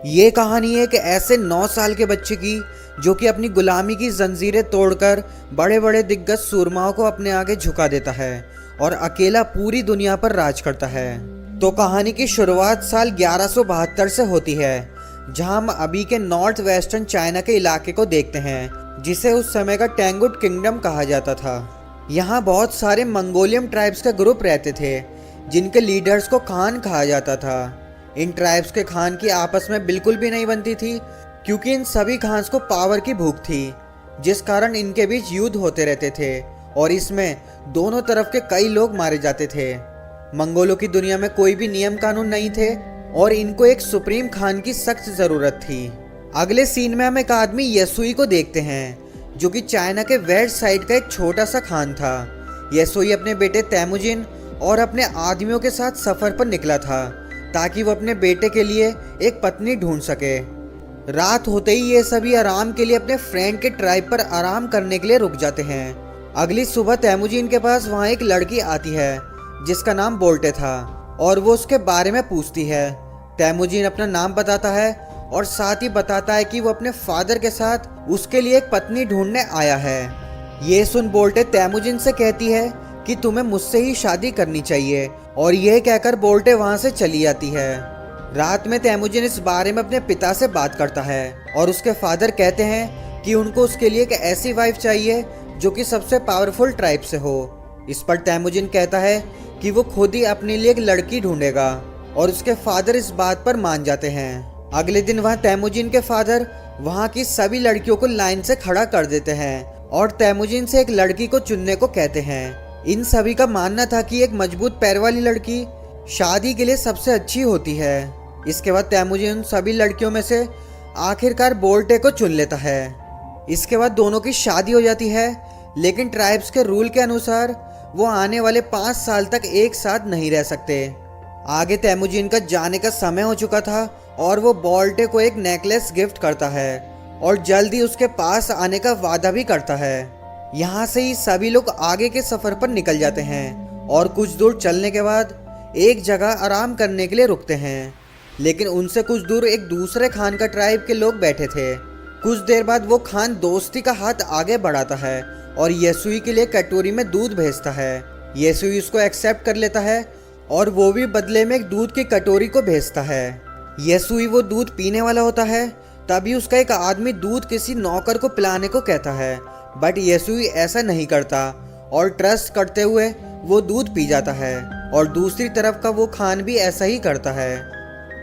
ये कहानी एक ऐसे 9 साल के बच्चे की जो कि अपनी गुलामी की जंजीरें तोड़कर बड़े बड़े दिग्गज सूरमाओं को अपने आगे झुका देता है और अकेला पूरी दुनिया पर राज करता है। तो कहानी की शुरुआत साल 1172 से होती है, जहां हम अभी के नॉर्थ वेस्टर्न चाइना के इलाके को देखते हैं, जिसे उस समय का टेंगुट किंगडम कहा जाता था। यहाँ बहुत सारे मंगोलियन ट्राइब्स के ग्रुप रहते थे, जिनके लीडर्स को खान कहा जाता था। इन ट्राइब्स के खान की आपस में बिल्कुल भी नहीं बनती थी, क्योंकि इन सभी खान्स को पावर की भूख थी, जिस कारण इनके बीच युद्ध होते रहते थे और इसमें दोनों तरफ के कई लोग मारे जाते थे। मंगोलों की दुनिया में कोई भी नियम कानून नहीं थे और इनको एक सुप्रीम खान की सख्त जरूरत थी। अगले सीन में हम एक आदमी येसुई को देखते हैं, जो कि चाइना के वेस्ट साइड का एक छोटा सा खान था। येसुई अपने बेटे तैमुजिन और अपने आदमियों के साथ सफर पर निकला था, ताकि वो अपने बेटे के लिए एक पत्नी ढूंढ सके। रात होते ही ये सभी आराम के लिए अपने फ्रेंड के ट्राइब पर आराम करने के लिए रुक जाते हैं। अगली सुबह तैमुजिन के पास वहाँ एक लड़की आती है, जिसका नाम बोल्टे था, और वो उसके बारे में पूछती है। तैमुजिन अपना नाम बताता है और साथ ही बताता है कि वो अपने फादर के साथ उसके लिए एक पत्नी ढूंढने आया है। ये सुन बोल्टे तैमुजिन से कहती है कि तुम्हें मुझसे ही शादी करनी चाहिए, और यह कहकर बोल्टे वहां से चली जाती है। रात में तैमुजिन इस बारे में अपने पिता से बात करता है और उसके फादर कहते हैं कि उनको उसके लिए एक ऐसी वाइफ चाहिए जो कि सबसे पावरफुल ट्राइब से हो। इस पर तैमुजिन कहता है कि वो खुद ही अपने लिए एक लड़की ढूंढेगा, और उसके फादर इस बात पर मान जाते हैं। अगले दिन वहाँ तैमुजिन के फादर वहाँ की सभी लड़कियों को लाइन से खड़ा कर देते हैं और तैमुजिन से एक लड़की को चुनने को कहते हैं। इन सभी का मानना था कि एक मजबूत पैर वाली लड़की शादी के लिए सबसे अच्छी होती है। इसके बाद तैमुजिन उन सभी लड़कियों में से आखिरकार बोल्टे को चुन लेता है। इसके बाद दोनों की शादी हो जाती है, लेकिन ट्राइब्स के रूल के अनुसार वो आने वाले 5 साल तक एक साथ नहीं रह सकते। आगे तैमुजिन का जाने का समय हो चुका था और वो बोल्टे को एक नेकलेस गिफ्ट करता है और जल्द ही उसके पास आने का वादा भी करता है। यहाँ से ही सभी लोग आगे के सफर पर निकल जाते हैं और कुछ दूर चलने के बाद एक जगह आराम करने के लिए रुकते हैं, लेकिन उनसे कुछ दूर एक दूसरे खान का ट्राइब के लोग बैठे थे। कुछ देर बाद वो खान दोस्ती का हाथ आगे बढ़ाता है और येसुई के लिए कटोरी में दूध भेजता है। येसुई उसको एक्सेप्ट कर लेता है और वो भी बदले में एक दूध की कटोरी को भेजता है। येसुई वो दूध पीने वाला होता है, तभी उसका एक आदमी दूध किसी नौकर को पिलाने को कहता है, बट येसुई ऐसा नहीं करता और ट्रस्ट करते हुए वो दूध पी जाता है, और दूसरी तरफ का वो खान भी ऐसा ही करता है।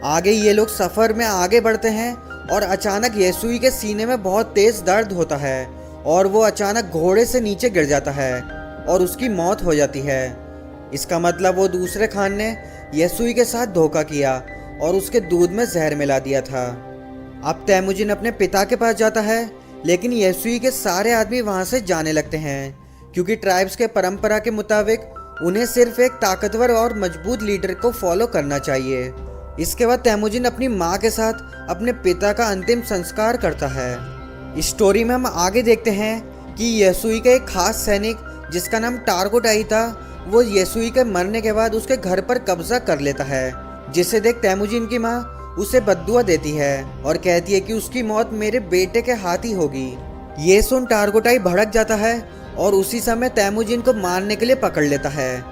आगे ये लोग सफ़र में आगे बढ़ते हैं और अचानक येसुई के सीने में बहुत तेज़ दर्द होता है और वो अचानक घोड़े से नीचे गिर जाता है और उसकी मौत हो जाती है। इसका मतलब वो दूसरे खान ने येसुई के साथ धोखा किया और उसके दूध में जहर मिला दिया था। अब तैमुजिन अपने पिता के पास जाता है, लेकिन येसुई के सारे आदमी वहां से जाने लगते हैं, क्योंकि ट्राइब्स के परंपरा के मुताबिक उन्हें सिर्फ एक ताकतवर और मजबूत लीडर को फॉलो करना चाहिए। इसके बाद तैमुजिन अपनी माँ के साथ अपने पिता का अंतिम संस्कार करता है। इस स्टोरी में हम आगे देखते हैं कि येसुई का एक खास सैनिक जिसका नाम टारगोटाई था, वो येसुई के मरने के बाद उसके घर पर कब्जा कर लेता है, जिसे देख तैमुजिन की माँ उसे बद्दुआ देती है और कहती है कि उसकी मौत मेरे बेटे के हाथ ही होगी। ये सुन टारगोटाई भड़क जाता है और उसी समय तैमुजिन को मारने के लिए पकड़ लेता है,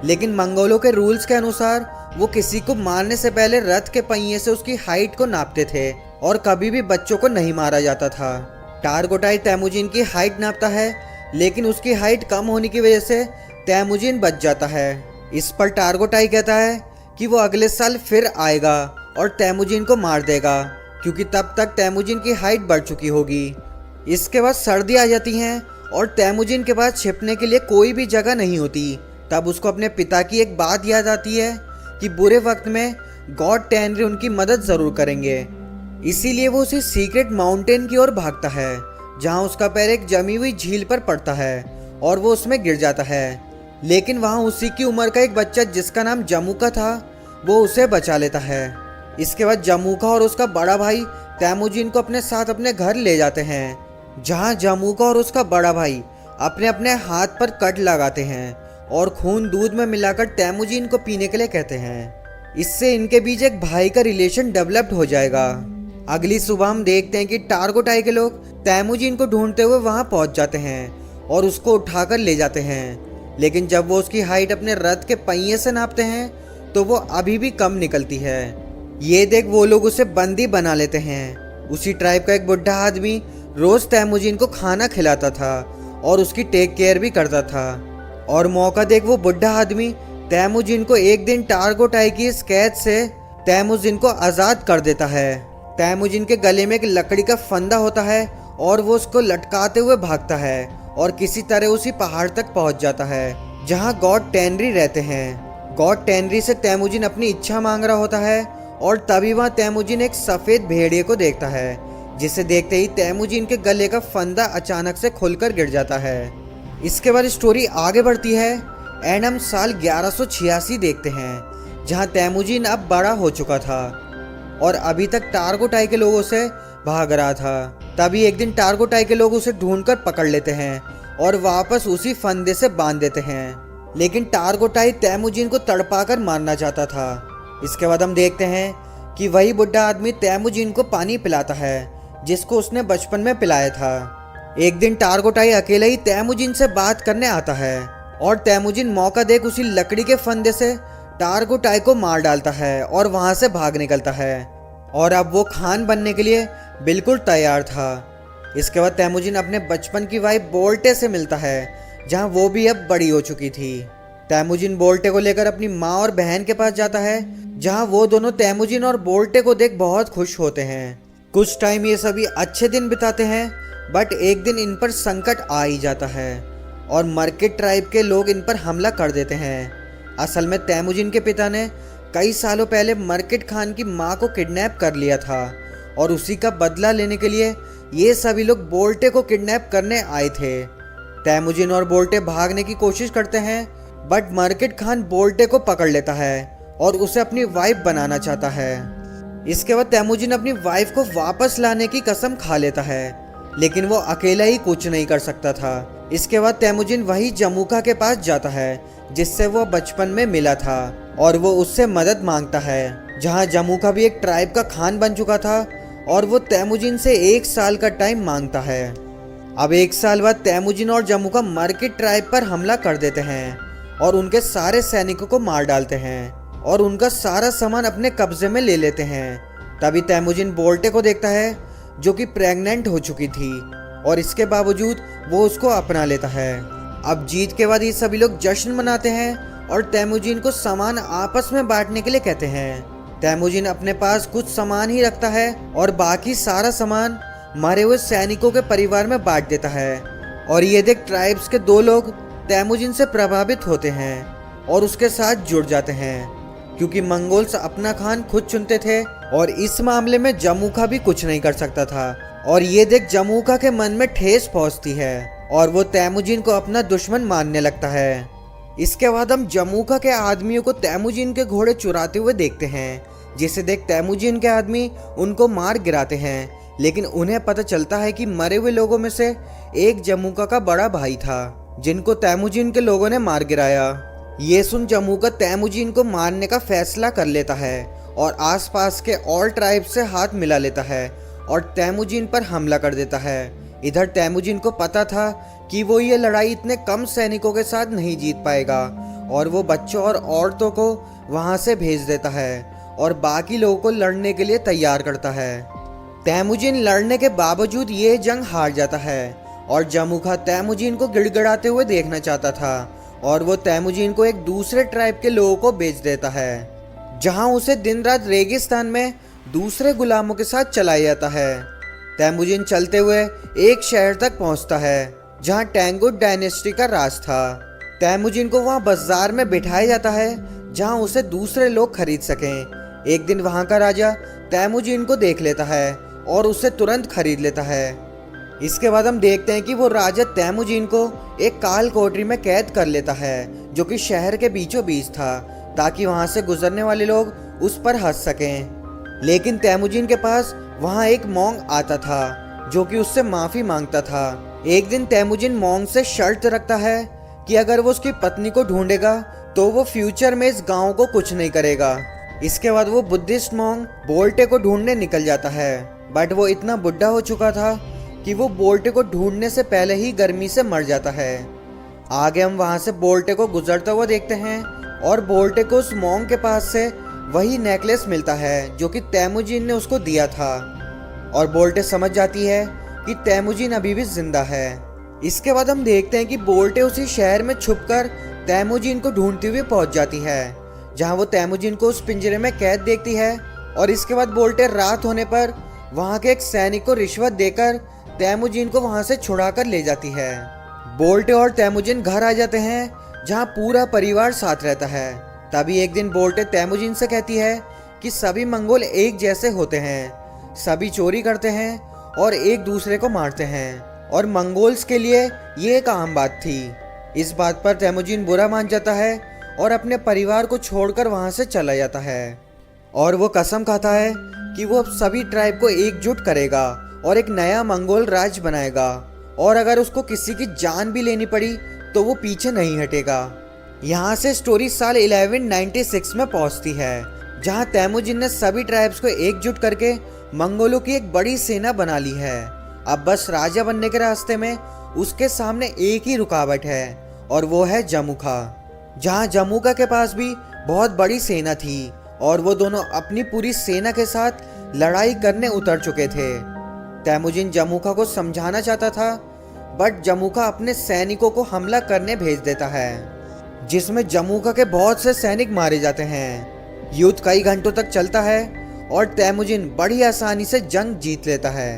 लेकिन मंगोलों के रूल्स के अनुसार वो किसी को मारने से पहले रथ के पहिए से उसकी हाइट को नापते थे और कभी भी बच्चों को नहीं मारा जाता था। टारगोटाई तैमुजिन की हाइट नापता है, लेकिन उसकी हाइट कम होने की वजह से तैमुजिन बच जाता है। इस पर टारगोटाई कहता है कि वो अगले साल फिर आएगा और तैमुजिन को मार देगा, क्योंकि तब तक तैमुजिन की हाइट बढ़ चुकी होगी। इसके बाद सर्दी आ जाती हैं और तैमुजिन के पास छिपने के लिए कोई भी जगह नहीं होती। तब उसको अपने पिता की एक बात याद आती है कि बुरे वक्त में गॉड टेनरी उनकी मदद ज़रूर करेंगे। इसीलिए वो उसी सीक्रेट माउंटेन की ओर भागता है, जहाँ उसका पैर एक जमी हुई झील पर पड़ता है और वो उसमें गिर जाता है। लेकिन वहाँ उसी की उम्र का एक बच्चा जिसका नाम जमुका था, वो उसे बचा लेता है। इसके बाद जमुका और उसका बड़ा भाई तैमुजिन को अपने साथ अपने घर ले जाते हैं, जहां जमुका और उसका बड़ा भाई अपने अपने हाथ पर कट लगाते हैं और खून दूध में मिलाकर तैमुजिन को पीने के लिए कहते हैं। इससे इनके बीच एक भाई का रिलेशन डेवलप्ड हो जाएगा। अगली सुबह हम देखते हैं कि टारगोटाई के लोग तैमुजिन को ढूंढते हुए वहां पहुंच जाते हैं और उसको उठाकर ले जाते हैं। लेकिन जब वो उसकी हाइट अपने रथ के पहिए से नापते हैं तो वो अभी भी कम निकलती है। ये देख वो लोग उसे बंदी बना लेते हैं। उसी ट्राइब का एक बुढ़ा आदमी रोज तैमुजिन को खाना खिलाता था और उसकी टेक केयर भी करता था। और मौका देख वो बुढ़ा आदमी तैमुजिन को एक दिन टारगोटाई की इस कैद से तैमुजिन को आज़ाद कर देता है। तैमुजिन के गले में एक लकड़ी का फंदा होता है और वो उसको लटकाते हुए भागता है और किसी तरह उसी पहाड़ तक पहुंच जाता है जहां गॉड टेनरी रहते हैं। गॉड टेनरी से तैमुजिन अपनी इच्छा मांग रहा होता है और तभी वहां तैमुजिन एक सफ़ेद भेड़िए को देखता है, जिसे देखते ही तैमुजिन के गले का फंदा अचानक से खुलकर गिर जाता है। इसके बाद स्टोरी आगे बढ़ती है एंड हम साल 1186 देखते हैं, जहां तैमुजिन अब बड़ा हो चुका था और अभी तक टारगोटाई के लोगों से भाग रहा था। तभी एक दिन टारगोटाई के लोग उसे ढूंढकर पकड़ लेते हैं और वापस उसी फंदे से बांध देते हैं। लेकिन टारगोटाई तैमुजिन को तड़पाकर मारना चाहता था। इसके बाद हम देखते हैं कि वही बुढ़ा आदमी तैमुजिन को पानी पिलाता है जिसको उसने बचपन में पिलाया था। एक दिन टारगोटाई अकेले ही तैमुजिन से बात करने आता है और तैमुजिन मौका देख उसी लकड़ी के फंदे से टारगोटाई को मार डालता है और वहां से भाग निकलता है। और अब वो खान बनने के लिए बिल्कुल तैयार था। इसके बाद तैमुजिन अपने बचपन की वाइफ बोल्टे से मिलता है, जहां वो भी अब बड़ी हो चुकी थी। तैमुजिन बोल्टे को लेकर अपनी माँ और बहन के पास जाता है, जहां वो दोनों तैमुजिन और बोल्टे को देख बहुत खुश होते हैं। कुछ टाइम ये सभी अच्छे दिन बिताते हैं, बट एक दिन इन पर संकट आ ही जाता है और मर्किट ट्राइब के लोग इन पर हमला कर देते हैं। असल में तैमुजिन के पिता ने कई सालों पहले मर्किट खान की मां को किडनैप कर लिया था और उसी का बदला लेने के लिए ये सभी लोग बोल्टे को किडनैप करने आए थे। तैमुजिन और बोल्टे भागने की कोशिश करते हैं, बट मर्किट खान बोल्टे को पकड़ लेता है और उसे अपनी वाइफ बनाना चाहता है। इसके बाद तैमुजिन अपनी वाइफ को वापस लाने की कसम खा लेता है, लेकिन वो अकेला ही कुछ नहीं कर सकता था। इसके बाद तैमुजिन वही जमुका के पास जाता है जिससे वो बचपन में मिला था और वो उससे मदद मांगता है, जहां जमुका भी एक ट्राइब का खान बन चुका था और वो तैमुजिन से 1 साल का टाइम मांगता है। अब 1 साल बाद तैमुजिन और जमुका मर्किट ट्राइब पर हमला कर देते हैं और उनके सारे सैनिकों को मार डालते हैं और उनका सारा सामान अपने कब्जे में ले लेते हैं। तभी तैमुजिन बोल्टे को देखता है जो कि प्रेग्नेंट हो चुकी थी और इसके बावजूद वो उसको अपना लेता है। अब जीत के बाद ये सभी लोग जश्न मनाते हैं और तैमुजिन को सामान आपस में बांटने के लिए कहते हैं। तैमुजिन अपने पास कुछ सामान ही रखता है और बाकी सारा सामान मरे हुए सैनिकों के परिवार में बांट देता है। और ये देख ट्राइब्स के 2 लोग तैमुजिन से प्रभावित होते हैं और उसके साथ जुड़ जाते हैं, क्योंकि मंगोल्स अपना खान खुद चुनते थे और इस मामले में जमुका भी कुछ नहीं कर सकता था। और ये देख जमुका के मन में ठेस पहुंचती है और वो तैमुजिन को अपना दुश्मन मानने लगता है। इसके बाद हम जमुका के आदमियों को तैमुजिन के घोड़े चुराते हुए देखते हैं, जिसे देख तैमुजिन के आदमी उनको मार गिराते हैं। लेकिन उन्हें पता चलता है कि मरे हुए लोगों में से एक जमुका का बड़ा भाई था, जिनको तैमुजिन के लोगों ने मार गिराया। ये सुन जमुका तैमुजिन को मारने का फैसला कर लेता है और आसपास के और ट्राइब से हाथ मिला लेता है और तैमुजिन पर हमला कर देता है। इधर तैमुजिन को पता था कि वो ये लड़ाई इतने कम सैनिकों के साथ नहीं जीत पाएगा और वो बच्चों और औरतों को वहां से भेज देता है और बाकी लोगों को लड़ने के लिए तैयार करता है। तैमुजिन लड़ने के बावजूद ये जंग हार जाता है और जमुका तैमुजिन को गिड़गिड़ाते हुए देखना चाहता था और वो तैमुजिन को एक दूसरे ट्राइब के लोगों को बेच देता है, जहां उसे दिन रात रेगिस्तान में दूसरे गुलामों के साथ चलाया जाता है। तैमुजिन चलते हुए एक शहर तक पहुंचता है जहां टैंगुट डायनेस्टी का राज था। तैमुजिन को वहां बाजार में बिठाया जाता है जहां उसे दूसरे लोग खरीद सकें। एक दिन वहां का राजा तैमुजिन को देख लेता है और उसे तुरंत खरीद लेता है। इसके बाद हम देखते हैं कि वो राजा तैमुजिन को एक काल कोठरी में कैद कर लेता है जो कि शहर के बीचों बीच था, ताकि वहां से गुजरने वाले लोग उस पर हंस सकें। लेकिन तैमुजिन के पास वहां एक मोंग आता था जो कि उससे माफी मांगता था। एक दिन तैमुजिन मोंग से शर्त रखता है कि अगर वो उसकी पत्नी को ढूंढेगा तो वो फ्यूचर में इस गांव को कुछ नहीं करेगा। इसके बाद वो बुद्धिस्ट मोंग बोल्टे को ढूंढने निकल जाता है बट वो इतना बुढ़ा हो चुका था कि वो बोल्टे को ढूंढने से पहले ही गर्मी से मर जाता है। आगे हम वहां से बोल्टे को गुजरता हुआ देखते हैं और बोल्टे को उस मॉन्क के पास से वही नेकलेस मिलता है जो कि तेमुजिन ने उसको दिया था, और बोल्टे समझ जाती है कि तेमुजिन अभी भी जिंदा है। इसके बाद हम देखते हैं कि बोल्टे उसी शहर में छुपकर तेमुजिन को ढूंढती हुई पहुंच जाती है, जहां वो तेमुजिन को उस पिंजरे में कैद देखती है। और इसके बाद बोल्टे रात होने पर वहां के एक सैनिक को रिश्वत देकर तेमुजिन को वहां से छुड़ा कर ले जाती है। बोल्टे और तेमुजिन घर आ जाते हैं, जहां पूरा परिवार साथ रहता है। तभी एक दिन बोल्टे तेमुजिन से कहती है कि सभी मंगोल एक जैसे होते हैं, सभी चोरी करते हैं और एक दूसरे को मारते हैं, और मंगोल्स के लिए ये एक आम बात थी। इस बात पर तेमुजिन बुरा मान जाता है और अपने परिवार को छोड़कर वहां से चला जाता है, और वो कसम खाता है कि वो अब सभी ट्राइब को एकजुट करेगा और एक नया मंगोल राज बनाएगा, और अगर उसको किसी की जान भी लेनी पड़ी तो वो पीछे नहीं हटेगा। यहाँ से स्टोरी साल 1196 में पहुँचती है, जहाँ तेमुजिन ने सभी ट्राइब्स को एकजुट करके मंगोलों की एक बड़ी सेना बना ली है। अब बस राजा बनने के रास्ते में उसके सामने एक ही रुकावट है, और वो है जमुखा। जहाँ जमुखा के पास भी बहुत बड़ी सेना थी, और वो दोनों अपनी पूरी सेना के साथ लड़ाई करने उतर चुके थे। तेमुजिन जमुखा को समझाना चाहता था, बट जमुखा अपने सैनिकों को हमला करने भेज देता है, जिसमें जमुखा के बहुत से सैनिक मारे जाते हैं। युद्ध कई घंटों तक चलता है और तेमुजिन बड़ी आसानी से जंग जीत लेता है।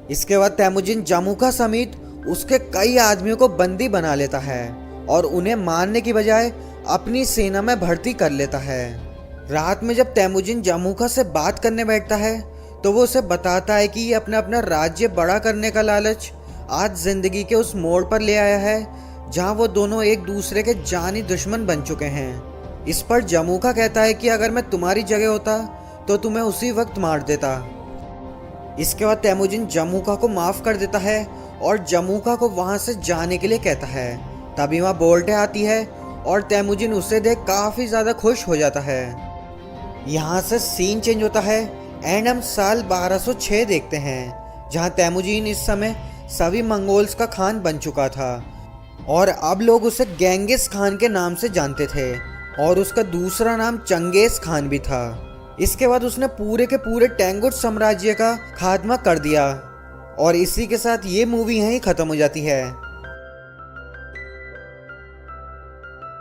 इसके बाद तेमुजिन जमुखा समेत उसके कई आदमियों को बंदी बना लेता है और उन्हें मारने की बजाय अपनी सेना में भर्ती कर लेता है। रात में जब तेमुजिन जमुखा से बात करने बैठता है तो वो उसे बताता है कि ये अपना अपना राज्य बड़ा करने का लालच आज जिंदगी के उस मोड़ पर ले आया है जहां वो दोनों एक दूसरे के जानी दुश्मन बन चुके हैं। इस पर जमुखा कहता है कि अगर मैं तुम्हारी जगह होता तो तुम्हें उसी वक्त मार देता। इसके बाद तेमुजिन जमुखा को माफ कर देता है और जमुखा को वहां से जाने के लिए कहता है। तभी वहां बोल्टे आती है और तेमुजिन उसे देख काफी ज्यादा खुश हो जाता है। यहाँ से सीन चेंज होता है एंड हम साल 1206 देखते हैं, जहाँ तेमुजिन इस समय सभी मंगोल्स का खान बन चुका था और अब लोग उसे गेंगिस खान के नाम से जानते थे, और उसका दूसरा नाम चंगेज खान भी था। इसके बाद उसने पूरे के पूरे टेंगुट साम्राज्य का खात्मा कर दिया, और इसी के साथ ये मूवी यहीं खत्म हो जाती है।